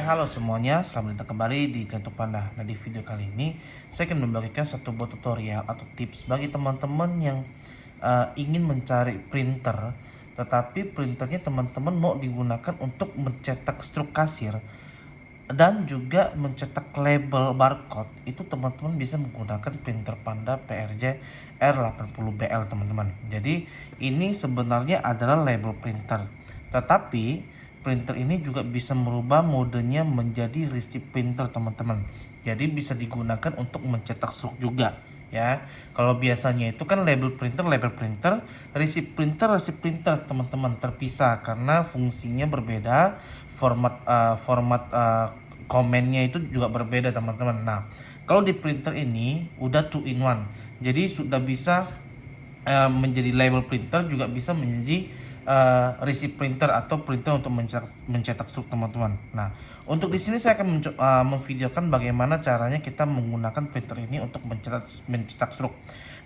Halo semuanya, selamat datang kembali di Jantung Panda. Nah, di video kali ini saya akan membagikan satu buah tutorial atau tips bagi teman-teman yang ingin mencari printer, tetapi printernya teman-teman mau digunakan untuk mencetak struk kasir dan juga mencetak label barcode. Itu teman-teman bisa menggunakan printer Panda PRJ R80BL teman-teman. Jadi ini sebenarnya adalah label printer, tetapi printer ini juga bisa merubah modenya menjadi receipt printer teman-teman. Jadi bisa digunakan untuk mencetak struk juga ya. Kalau biasanya itu kan label printer, receipt printer teman-teman terpisah karena fungsinya berbeda, format komennya itu juga berbeda teman-teman. Nah, kalau di printer ini udah 2 in 1. Jadi sudah bisa menjadi label printer, juga bisa menjadi receipt printer atau printer untuk mencetak struk teman-teman. Nah, untuk di sini saya akan memvideokan bagaimana caranya kita menggunakan printer ini untuk mencetak struk.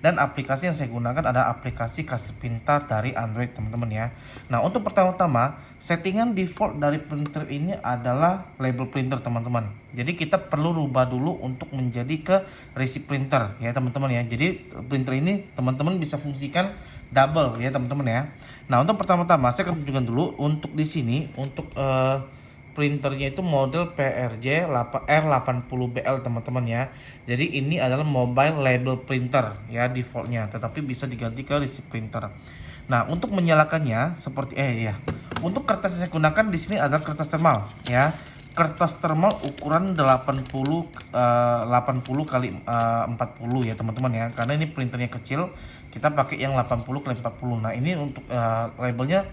Dan aplikasi yang saya gunakan adalah aplikasi kasir pintar dari Android teman-teman ya. Nah, untuk pertama-tama settingan default dari printer ini adalah label printer teman-teman. Jadi kita perlu rubah dulu untuk menjadi ke receipt printer ya teman-teman ya. Jadi printer ini teman-teman bisa fungsikan double ya teman-teman ya. Nah, untuk pertama-tama saya akan tunjukkan dulu untuk di sini untuk printernya itu model PRJ R80BL teman-teman ya. Jadi ini adalah mobile label printer ya defaultnya, tetapi bisa diganti ke receipt printer. Nah, untuk menyalakannya seperti untuk kertas yang saya gunakan di sini adalah kertas thermal ya. Kertas thermal ukuran 80 kali 40 ya teman-teman ya. Karena ini printernya kecil, kita pakai yang 80 kali 40. Nah, ini untuk labelnya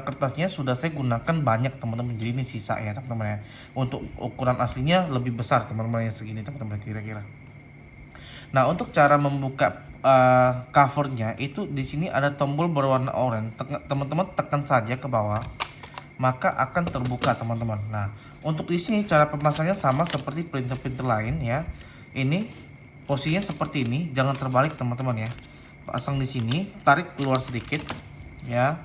kertasnya sudah saya gunakan banyak teman-teman, jadi ini sisa ya teman-teman ya. Untuk ukuran aslinya lebih besar teman-teman, yang segini teman-teman kira-kira. Nah, untuk cara membuka covernya itu di sini ada tombol berwarna oranye. Teman-teman tekan saja ke bawah, maka akan terbuka teman-teman. Nah, untuk di sini cara pemasangannya sama seperti printer-printer lain ya. Ini posisinya seperti ini, jangan terbalik teman-teman ya. Pasang di sini, tarik keluar sedikit ya.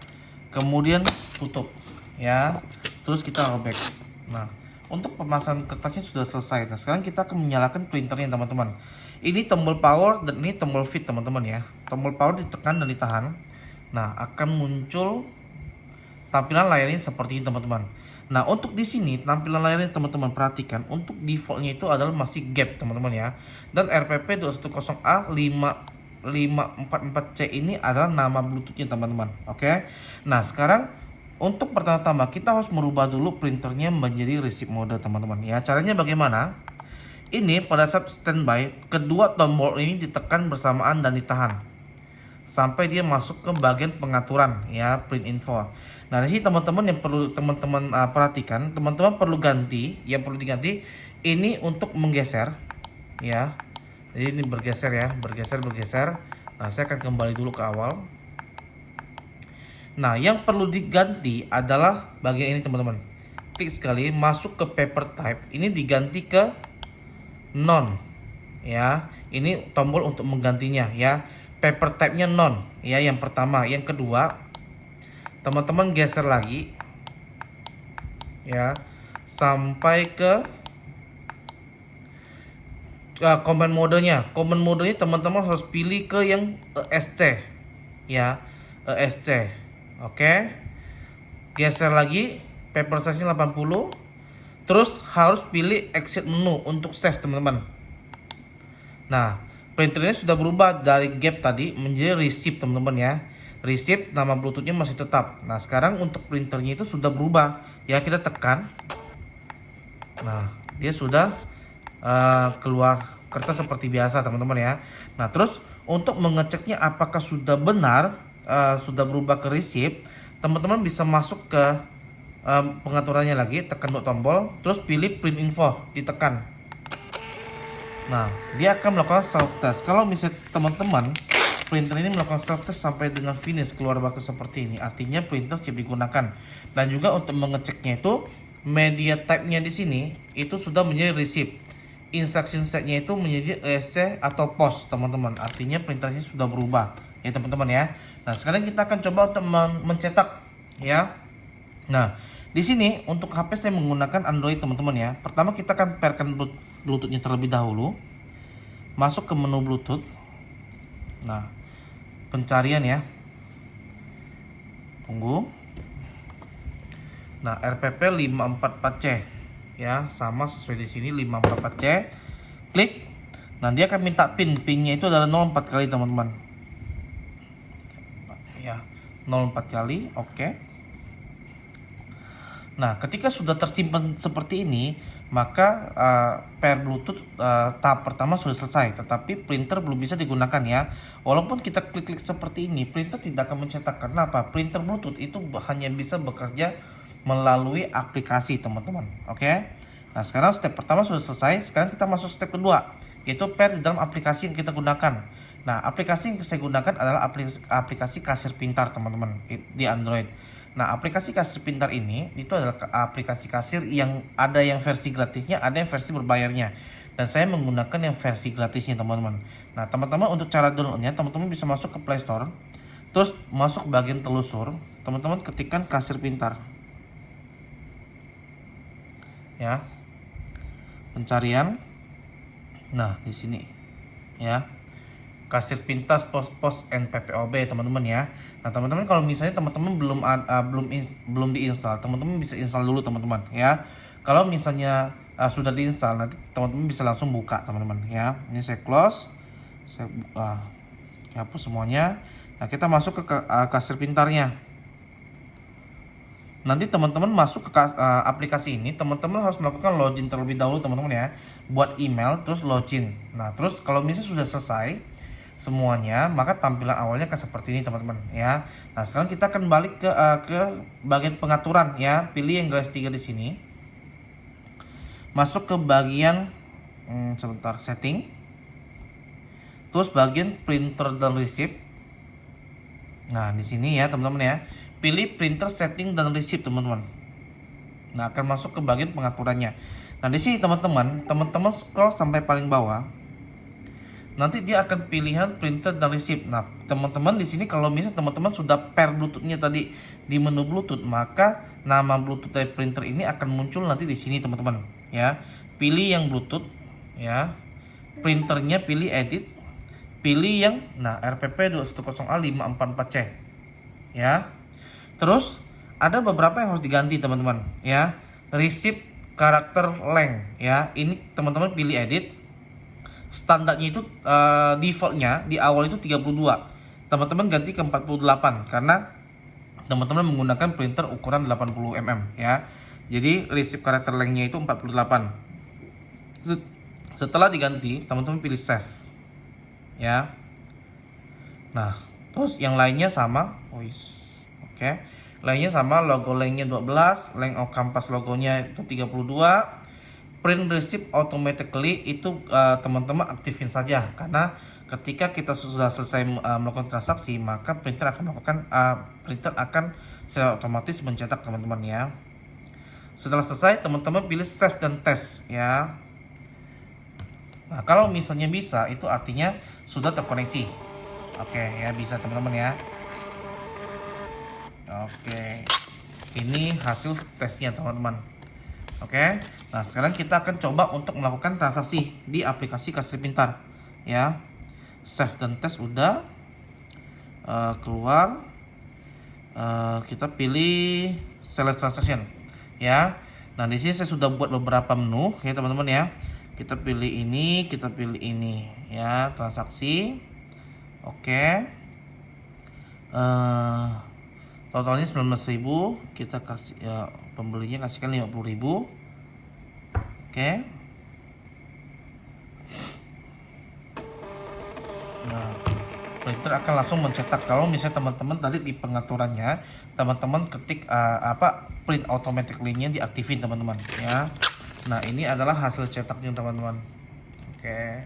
Kemudian tutup ya, terus kita robek. Nah, untuk pemasangan kertasnya sudah selesai. Nah, sekarang kita akan menyalakan printernya teman-teman. Ini tombol power dan ini tombol fit teman-teman ya. Tombol power ditekan dan ditahan. Nah, akan muncul tampilan layarnya seperti ini teman-teman. Nah, untuk di sini tampilan layarnya teman-teman perhatikan, untuk defaultnya itu adalah masih gap teman-teman ya. Dan RPP 210A 544C ini adalah nama Bluetoothnya teman-teman. Oke. Nah, sekarang untuk pertama-tama kita harus merubah dulu printernya menjadi receipt mode teman-teman ya. Caranya bagaimana? Ini pada saat standby, kedua tombol ini ditekan bersamaan dan ditahan sampai dia masuk ke bagian pengaturan ya, print info. Nah, di sini teman-teman yang perlu teman-teman perhatikan, teman-teman perlu ganti, yang perlu diganti ini untuk menggeser ya. Jadi ini bergeser ya, bergeser. Nah, saya akan kembali dulu ke awal. Nah, yang perlu diganti adalah bagian ini teman-teman. Klik sekali, masuk ke paper type. Ini diganti ke non ya. Ini tombol untuk menggantinya ya. Paper type-nya non ya, yang pertama. Yang kedua, teman-teman geser lagi ya sampai ke command modenya. Command modenya teman-teman harus pilih ke yang ESC ya, ESC. Oke. Geser lagi, paper size-nya 80. Terus harus pilih exit menu untuk save teman-teman. Nah, printernya sudah berubah dari gap tadi menjadi receipt teman-teman ya. Receipt, nama Bluetoothnya masih tetap. Nah, sekarang untuk printernya itu sudah berubah ya, kita tekan. Nah, dia sudah keluar kertas seperti biasa teman-teman ya. Nah, terus untuk mengeceknya apakah sudah benar sudah berubah ke receipt, teman-teman bisa masuk ke pengaturannya lagi, tekan tombol, terus pilih print info, ditekan. Nah, dia akan melakukan self test. Kalau misalnya teman-teman printer ini melakukan self test sampai dengan finish keluar barcode seperti ini, artinya printer siap digunakan. Dan juga untuk mengeceknya itu media type-nya di sini itu sudah menjadi receipt. Instruction set-nya itu menjadi ESC atau POS teman-teman. Artinya printernya sudah berubah ya teman-teman ya. Nah, sekarang kita akan coba untuk mencetak ya. Nah, Di sini untuk HP saya menggunakan Android teman-teman ya. Pertama kita akan pairkan Bluetooth-nya terlebih dahulu. Masuk ke menu Bluetooth. Nah, pencarian ya. Tunggu. Nah, RPP 544C ya, sama sesuai di sini 544C. Klik. Nah, dia akan minta PIN-nya itu adalah 04 kali teman-teman. Ya, 04 kali. Oke. Nah, ketika sudah tersimpan seperti ini, maka pair Bluetooth tahap pertama sudah selesai, tetapi printer belum bisa digunakan ya. Walaupun kita klik-klik seperti ini, printer tidak akan mencetak. Karena apa? Printer Bluetooth itu hanya bisa bekerja melalui aplikasi teman-teman. Oke. Nah, sekarang step pertama sudah selesai. Sekarang kita masuk step kedua, yaitu pair di dalam aplikasi yang kita gunakan. Nah, aplikasi yang saya gunakan adalah aplikasi kasir pintar teman-teman di Android. Nah, aplikasi kasir pintar ini itu adalah aplikasi kasir yang ada yang versi gratisnya, ada yang versi berbayarnya. Dan saya menggunakan yang versi gratisnya, teman-teman. Nah, teman-teman untuk cara downloadnya, teman-teman bisa masuk ke Play Store, terus masuk ke bagian telusur, teman-teman ketikkan kasir pintar. Ya. Pencarian. Nah, di sini. Ya. Kasir pintas pos and PPOB teman-teman ya. Nah teman-teman kalau misalnya teman-teman belum diinstal, teman-teman bisa install dulu teman-teman ya. Kalau misalnya sudah diinstal, nanti teman-teman bisa langsung buka teman-teman ya. Ini saya close, saya hapus semuanya. Nah kita masuk ke kasir pintarnya. Nanti teman-teman masuk ke aplikasi ini, teman-teman harus melakukan login terlebih dahulu teman-teman ya. Buat email terus login. Nah terus kalau misalnya sudah selesai semuanya, maka tampilan awalnya akan seperti ini teman-teman ya. Nah sekarang kita akan balik ke bagian pengaturan ya. Pilih yang garis 3 di sini, masuk ke bagian setting, terus bagian printer dan receipt. Nah di sini ya teman-teman ya, pilih printer setting dan receipt teman-teman. Nah akan masuk ke bagian pengaturannya. Nah di sini teman-teman scroll sampai paling bawah. Nanti dia akan pilihan printer dan receipt. Nah, teman-teman di sini kalau misalnya teman-teman sudah pair Bluetooth-nya tadi di menu Bluetooth, maka nama Bluetooth dari printer ini akan muncul nanti di sini teman-teman. Ya, pilih yang Bluetooth, ya, printernya pilih edit, pilih yang, nah RPP 210A544C, ya. Terus ada beberapa yang harus diganti teman-teman, ya. Receipt karakter length, ya. Ini teman-teman pilih edit. Standarnya itu defaultnya di awal itu 32, teman-teman ganti ke 48 karena teman-teman menggunakan printer ukuran 80 mm ya. Jadi receipt karakter length-nya itu 48. Setelah diganti, teman-teman pilih save ya. Nah terus yang lainnya sama, oke. Lainnya sama, logo length-nya 12, length of canvas logonya itu 32. Print receipt automatically itu teman-teman aktifin saja, karena ketika kita sudah selesai melakukan transaksi, maka printer akan secara otomatis mencetak teman-teman ya. Setelah selesai, teman-teman pilih save dan test ya. Nah kalau misalnya bisa, itu artinya sudah terkoneksi. Oke ya, bisa teman-teman ya. Oke, ini hasil tesnya teman-teman. Oke, nah sekarang kita akan coba untuk melakukan transaksi di aplikasi kasir pintar ya. Save dan test udah, keluar, kita pilih select transaction ya. Nah di sini saya sudah buat beberapa menu ya teman-teman ya. Kita pilih ini, kita pilih ini ya, transaksi. Oke, totalnya 19.000, kita kasih ya, pembelinya kasihkan 50.000. Oke. Nah, printer akan langsung mencetak. Kalau misalnya teman-teman tadi di pengaturannya, teman-teman ketik print automatically-nya diaktifin teman-teman ya. Nah, ini adalah hasil cetaknya teman-teman. Oke.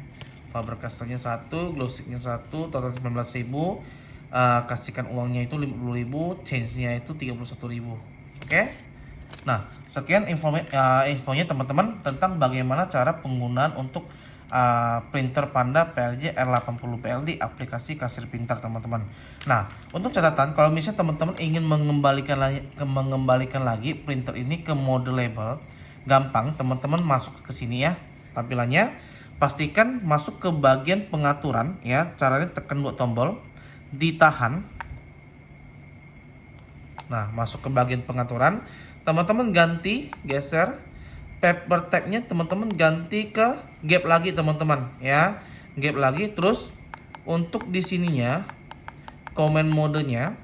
Faber-Castellnya 1, glow-sticknya 1, total 19.000. Kasihkan uangnya itu 50.000, change-nya itu 31.000. Oke. Nah, sekian infonya teman-teman tentang bagaimana cara penggunaan untuk printer Panda PLJ R80 PLD aplikasi kasir pintar teman-teman. Nah, untuk catatan kalau misalnya teman-teman ingin mengembalikan lagi printer ini ke mode label, gampang, teman-teman masuk ke sini ya, tampilannya. Pastikan masuk ke bagian pengaturan ya. Caranya tekan 2 tombol, ditahan. Nah, masuk ke bagian pengaturan, teman-teman ganti, geser paper tag-nya, teman-teman ganti ke gap lagi teman-teman ya. Gap lagi, terus untuk di sininya command modenya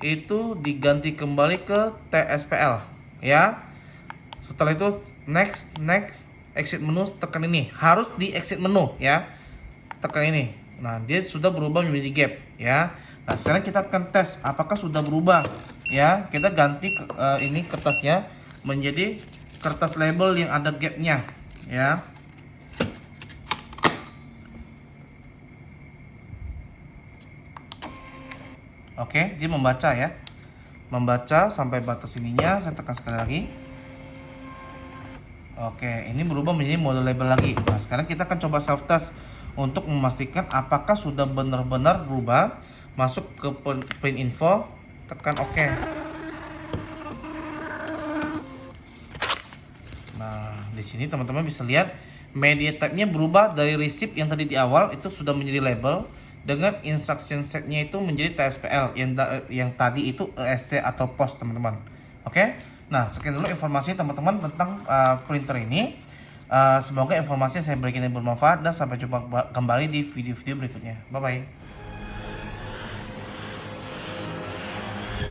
itu diganti kembali ke TSPL ya. Setelah itu next, exit menu, tekan ini. Harus di exit menu ya. Tekan ini. Nah, dia sudah berubah menjadi gap ya. Nah, sekarang kita akan tes apakah sudah berubah ya. Kita ganti ini kertasnya menjadi kertas label yang ada gapnya ya. Oke, dia membaca ya. Membaca sampai batas ininya, saya tekan sekali lagi. Oke, ini berubah menjadi mode label lagi. Nah, sekarang kita akan coba self test untuk memastikan apakah sudah benar-benar berubah. Masuk ke print info, tekan OK. Nah, di sini teman-teman bisa lihat media type-nya berubah dari receipt yang tadi di awal itu sudah menjadi label, dengan instruction set-nya itu menjadi TSPL yang tadi itu ESC atau POS teman-teman. Oke. Nah, sekian dulu informasinya teman-teman tentang printer ini. Semoga informasi yang saya berikan ini bermanfaat dan sampai jumpa kembali di video-video berikutnya. Bye bye.